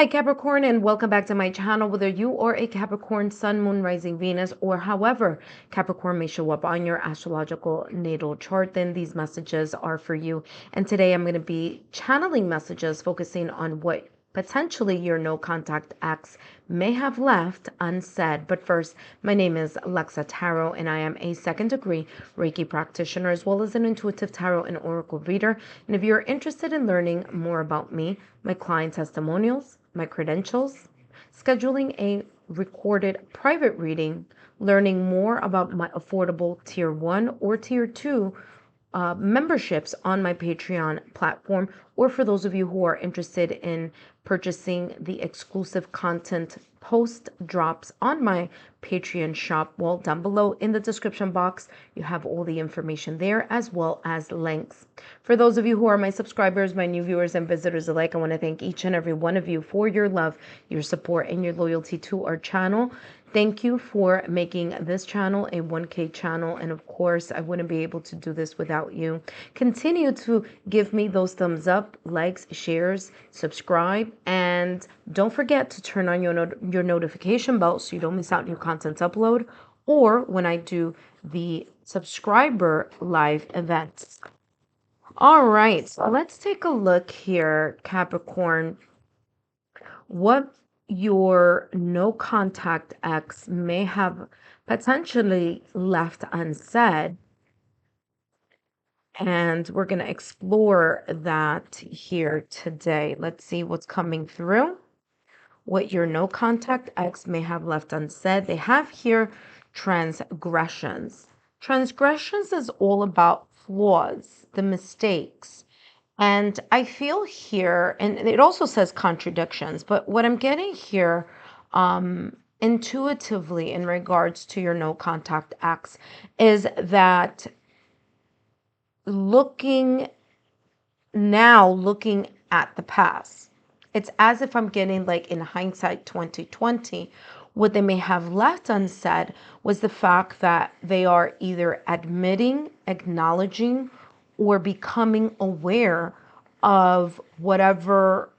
Hi Capricorn, and welcome back to my channel. Whether you are a Capricorn, Sun, Moon, Rising, Venus, or however Capricorn may show up on your astrological natal chart, then these messages are for you. And today I'm going to be channeling messages focusing on what potentially your no contact ex may have left unsaid. But first, my name is Lexa Tarot, and I am a second degree Reiki practitioner as well as an intuitive tarot and oracle reader. And if you're interested in learning more about me, my client testimonials, my credentials, scheduling a recorded private reading, learning more about my affordable Tier 1 or Tier 2 memberships on my Patreon platform, or for those of you who are interested in purchasing the exclusive content post drops on my Patreon shop, well, down below in the description box, you have all the information there as well as links. For those of you who are my subscribers, my new viewers and visitors alike, I want to thank each and every one of you for your love, your support, and your loyalty to our channel. Thank you for making this channel a 1K channel. And of course, I wouldn't be able to do this without you. Continue to give me those thumbs up, likes, shares, subscribe, and don't forget to turn on your notification bell so you don't miss out new content upload or when I do the subscriber live events. All right, so let's take a look here, Capricorn. What your no contact ex may have potentially left unsaid. And we're going to explore that here today. Let's see what's coming through. What your no contact ex may have left unsaid. They have here transgressions. Transgressions is all about flaws, the mistakes. And I feel here, and it also says contradictions, but what I'm getting here intuitively in regards to your no contact acts is that looking at the past, it's as if I'm getting, like, in hindsight 2020, what they may have left unsaid was the fact that they are either admitting, acknowledging, or becoming aware of whatever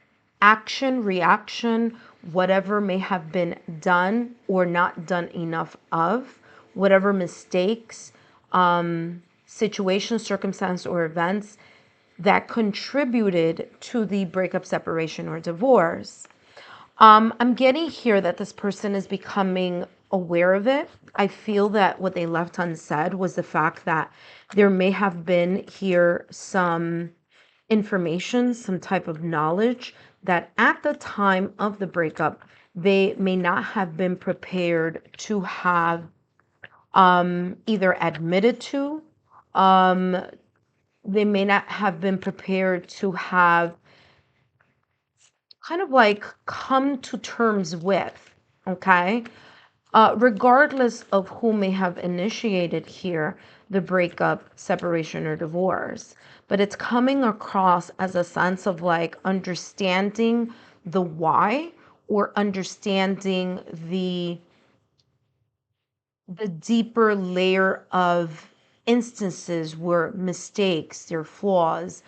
action, reaction, whatever may have been done or not done enough of, whatever mistakes, situations, circumstances, or events that contributed to the breakup, separation, or divorce. I'm getting here that this person is becoming aware of it. I feel that what they left unsaid was the fact that there may have been here some information, some type of knowledge that at the time of the breakup, they may not have been prepared to have either admitted to, they may not have been prepared to have kind of like come to terms with, okay? Regardless of who may have initiated here the breakup, separation, or divorce. But it's coming across as a sense of like understanding the why, or understanding the deeper layer of instances where mistakes, their flaws,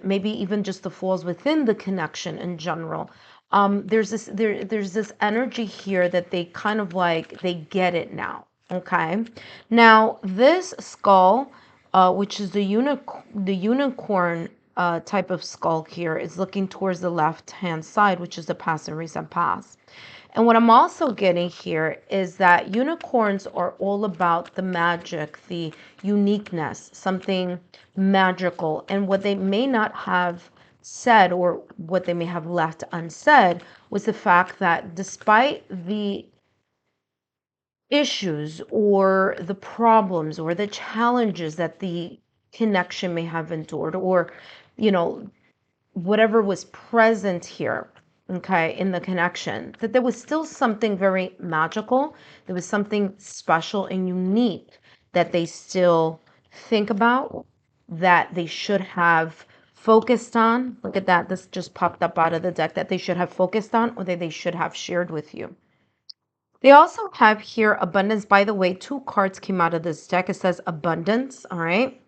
maybe even just the flaws within the connection in general. There's this energy here that they kind of like, they get it now. Okay. Now this skull, which is the unicorn type of skull here, is looking towards the left hand side, which is the past and recent past. And what I'm also getting here is that unicorns are all about the magic, the uniqueness, something magical. And what they may not have said, or what they may have left unsaid, was the fact that despite the issues or the problems or the challenges that the connection may have endured, or, whatever was present here, okay, in the connection, that there was still something very magical. There was something special and unique that they still think about, that they should have focused on. Look at that. This just popped up out of the deck, that they should have focused on, or that they should have shared with you. They also have here abundance. By the way, two cards came out of this deck. It says abundance, all right?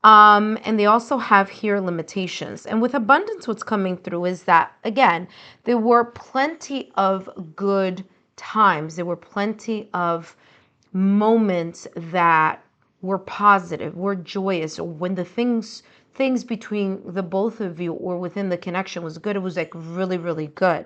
And they also have here limitations. And with abundance, what's coming through is that, again, there were plenty of good times. There were plenty of moments that were positive, were joyous, or when the things between the both of you or within the connection was good, it was like really, really good.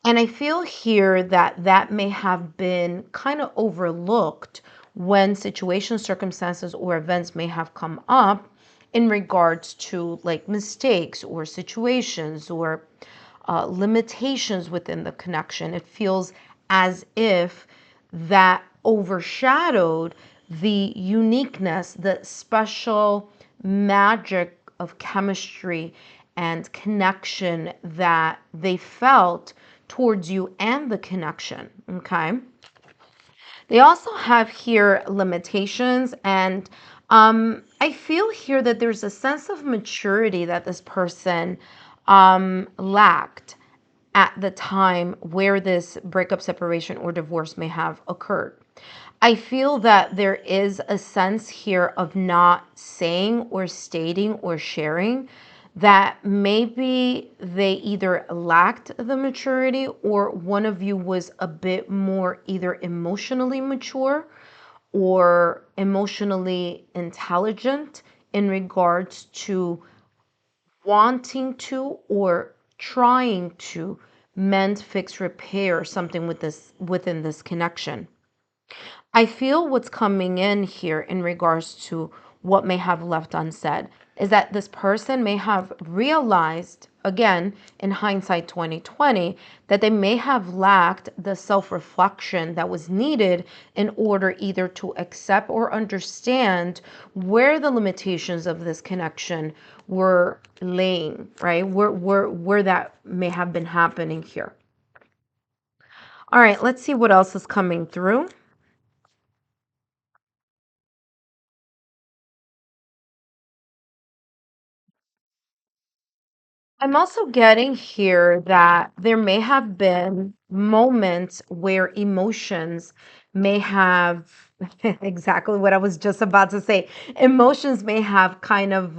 And I feel here that that may have been kind of overlooked when situations, circumstances, or events may have come up in regards to like mistakes or situations or limitations within the connection. It feels as if that overshadowed the uniqueness, the special magic of chemistry and connection that they felt towards you and the connection. Okay. They also have here limitations, and I feel here that there's a sense of maturity that this person lacked at the time where this breakup, separation, or divorce may have occurred. I feel that there is a sense here of not saying or stating or sharing that maybe they either lacked the maturity or one of you was a bit more either emotionally mature or emotionally intelligent in regards to wanting to or trying to mend, fix, repair something with this within this connection. I feel what's coming in here in regards to what may have left unsaid is that this person may have realized, again, in hindsight 2020, that they may have lacked the self-reflection that was needed in order either to accept or understand where the limitations of this connection were laying, right? Where that may have been happening here. All right, let's see what else is coming through. I'm also getting here that there may have been moments where emotions may have exactly what I was just about to say. Emotions may have kind of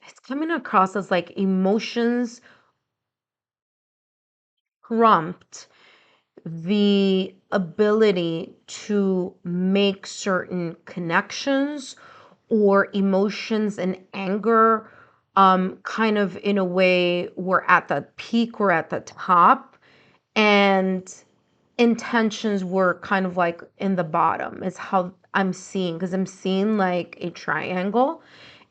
it's coming across as like emotions trumped the ability to make certain connections or emotions and anger kind of in a way were at the peak or at the top, and intentions were kind of like in the bottom is how I'm seeing, because I'm seeing like a triangle,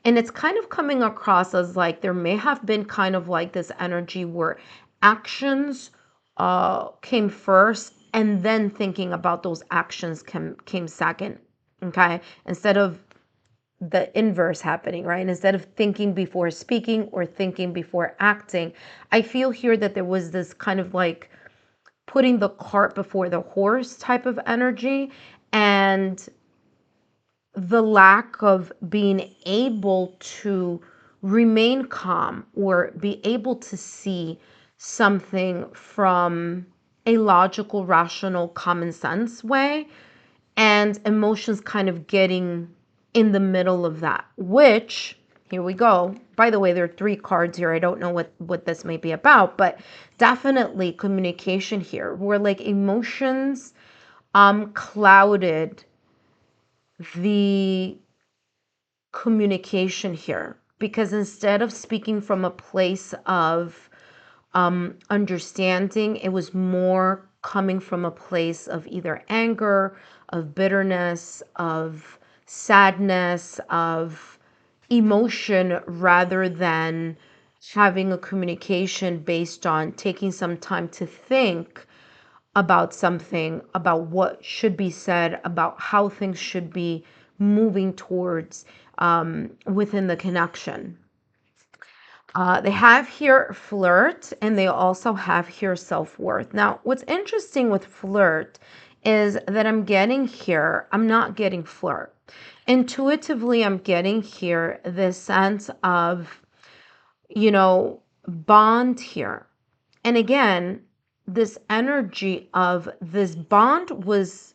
and it's kind of coming across as like there may have been kind of like this energy where actions came first and then thinking about those actions came second. Okay, instead of the inverse happening, right? Instead of thinking before speaking or thinking before acting, I feel here that there was this kind of like putting the cart before the horse type of energy, and the lack of being able to remain calm or be able to see something from a logical, rational, common sense way, and emotions kind of getting in the middle of that, which here we go. By the way, there are three cards here. I don't know what this may be about, but definitely communication here where like emotions clouded the communication here, because instead of speaking from a place of understanding, it was more coming from a place of either anger, of bitterness, of sadness, of emotion, rather than having a communication based on taking some time to think about something, about what should be said, about how things should be moving towards within the connection. They have here flirt, and they also have here self-worth. Now, what's interesting with flirt is that I'm getting here, I'm not getting flirt. Intuitively, I'm getting here this sense of, bond here. And again, this energy of this bond was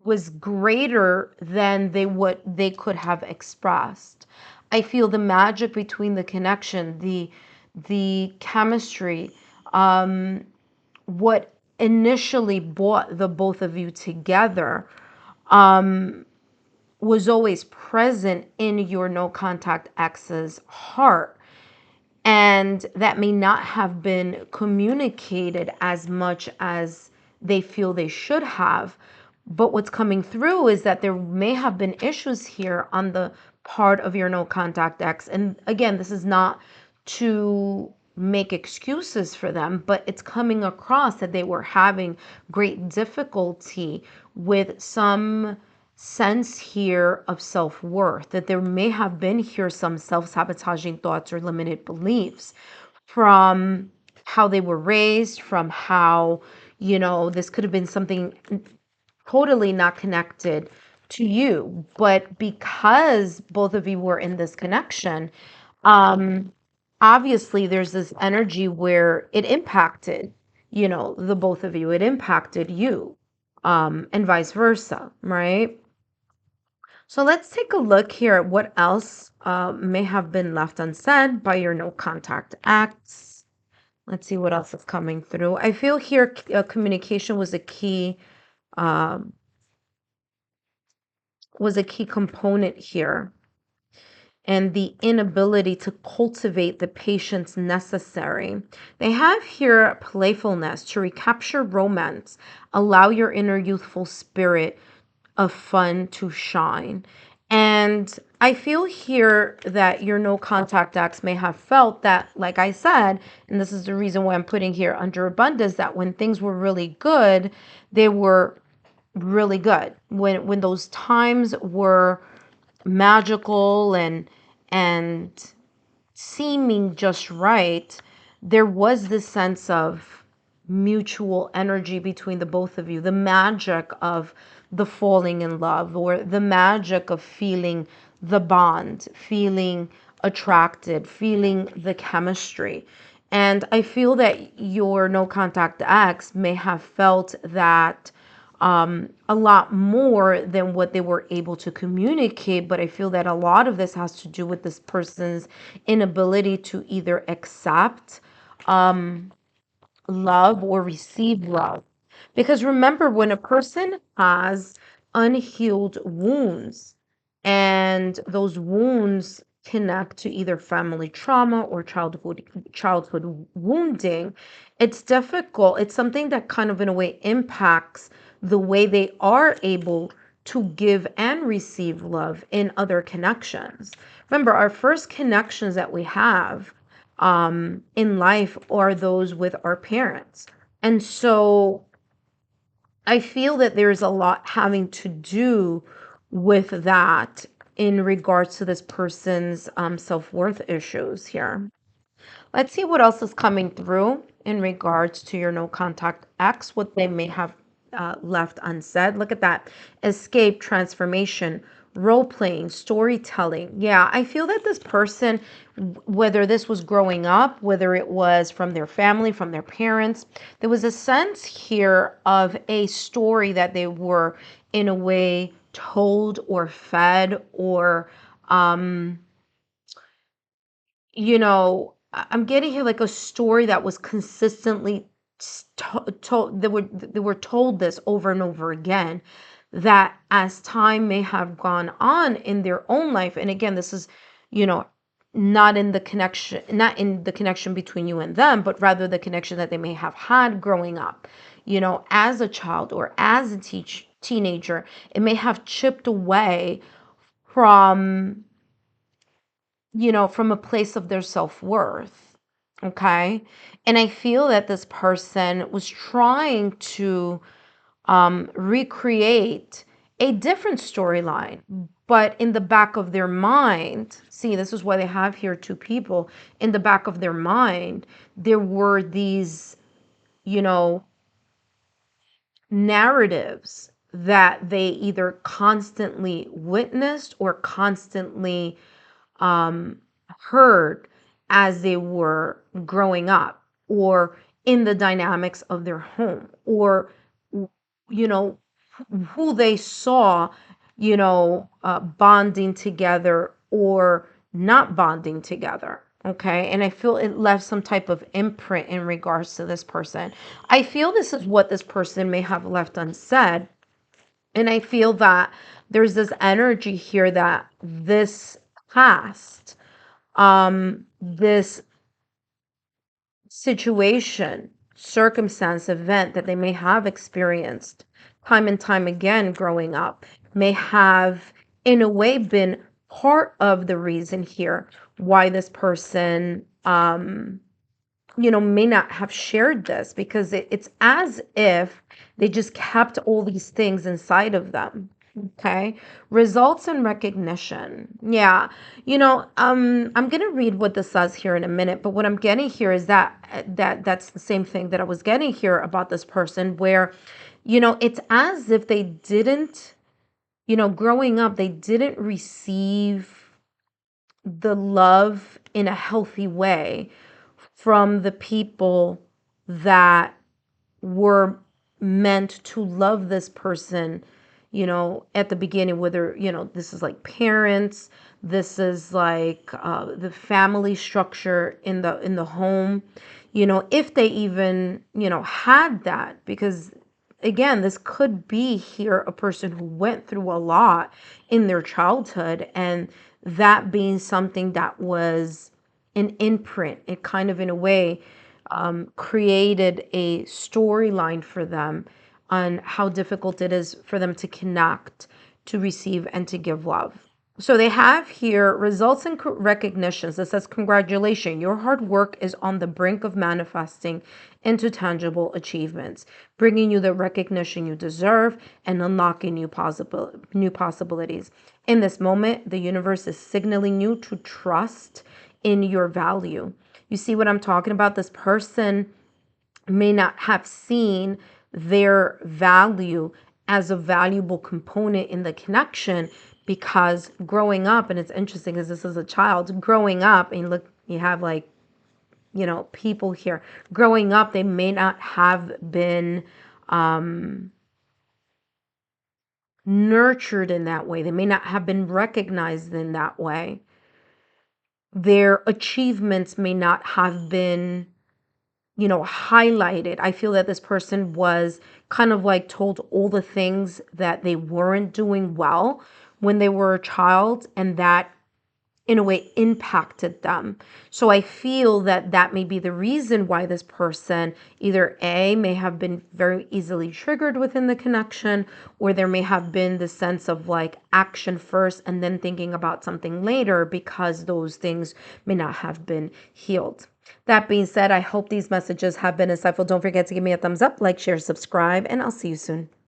was greater than they could have expressed. I feel the magic between the connection, the chemistry, what initially brought the both of you together, was always present in your no contact ex's heart. And that may not have been communicated as much as they feel they should have. But what's coming through is that there may have been issues here on the part of your no contact ex. And again, this is not to make excuses for them, but it's coming across that they were having great difficulty with some sense here of self-worth, that there may have been here some self-sabotaging thoughts or limited beliefs from how they were raised, from how, this could have been something totally not connected to you. But because both of you were in this connection, obviously there's this energy where it impacted, the both of you. It impacted you, and vice versa, right? So let's take a look here at what else may have been left unsaid by your no contact acts. Let's see what else is coming through. I feel here communication um, was a key component here, and the inability to cultivate the patience necessary. They have here playfulness to recapture romance, allow your inner youthful spirit of fun to shine. And I feel here that your no contact acts may have felt that, like I said, and this is the reason why I'm putting here under abundance, that when things were really good, they were really good. When those times were magical and seeming just right, there was this sense of mutual energy between the both of you, the magic of the falling in love, or the magic of feeling the bond, feeling attracted, feeling the chemistry. And I feel that your no contact ex may have felt that a lot more than what they were able to communicate. But I feel that a lot of this has to do with this person's inability to either accept love or receive love. Because remember, when a person has unhealed wounds, and those wounds connect to either family trauma or childhood wounding, it's difficult. It's something that kind of in a way impacts the way they are able to give and receive love in other connections. Remember, our first connections that we have in life are those with our parents. And so I feel that there's a lot having to do with that in regards to this person's self-worth issues here. Let's see what else is coming through in regards to your no contact ex, what they may have left unsaid. Look at that. Escape, transformation, role playing, storytelling. Yeah, I feel that this person, whether this was growing up, whether it was from their family, from their parents, there was a sense here of a story that they were in a way told or fed, or I'm getting here like a story that was consistently told. They were told this over and over again. That as time may have gone on in their own life, and again, this is, you know, not in the connection between you and them, but rather the connection that they may have had growing up, as a child or as a teenager, it may have chipped away from from a place of their self-worth. Okay. And I feel that this person was trying to recreate a different storyline, but in the back of their mind, see, this is why they have here two people. In the back of their mind, there were these, you know, narratives that they either constantly witnessed or constantly heard as they were growing up, or in the dynamics of their home, or, you know, who they saw, bonding together or not bonding together. Okay. And I feel it left some type of imprint in regards to this person. I feel this is what this person may have left unsaid. And I feel that there's this energy here that this past, this situation, circumstance, event that they may have experienced time and time again growing up may have, in a way, been part of the reason here why this person, may not have shared this, because it's as if they just kept all these things inside of them. Okay. Results and recognition. Yeah. I'm going to read what this says here in a minute, but what I'm getting here is that's the same thing that I was getting here about this person, where, it's as if they didn't, growing up, they didn't receive the love in a healthy way from the people that were meant to love this person, at the beginning, whether, this is like parents, this is like the family structure in the home, if they even, had that, because again, this could be here a person who went through a lot in their childhood, and that being something that was an imprint. It kind of, in a way, created a storyline for them on how difficult it is for them to connect, to receive, and to give love. So they have here results and recognitions. It says, congratulations, your hard work is on the brink of manifesting into tangible achievements, bringing you the recognition you deserve and unlocking new possibilities. In this moment, the universe is signaling you to trust in your value. You see what I'm talking about? This person may not have seen their value as a valuable component in the connection, because growing up, and it's interesting because this is a child growing up, and look, you have like, people here growing up, they may not have been nurtured in that way. They may not have been recognized in that way. Their achievements may not have been, highlighted. I feel that this person was kind of like told all the things that they weren't doing well when they were a child, and that, in a way, impacted them. So I feel that that may be the reason why this person either A, may have been very easily triggered within the connection, or there may have been the sense of like action first and then thinking about something later, because those things may not have been healed. That being said, I hope these messages have been insightful. Don't forget to give me a thumbs up, like, share, subscribe, and I'll see you soon.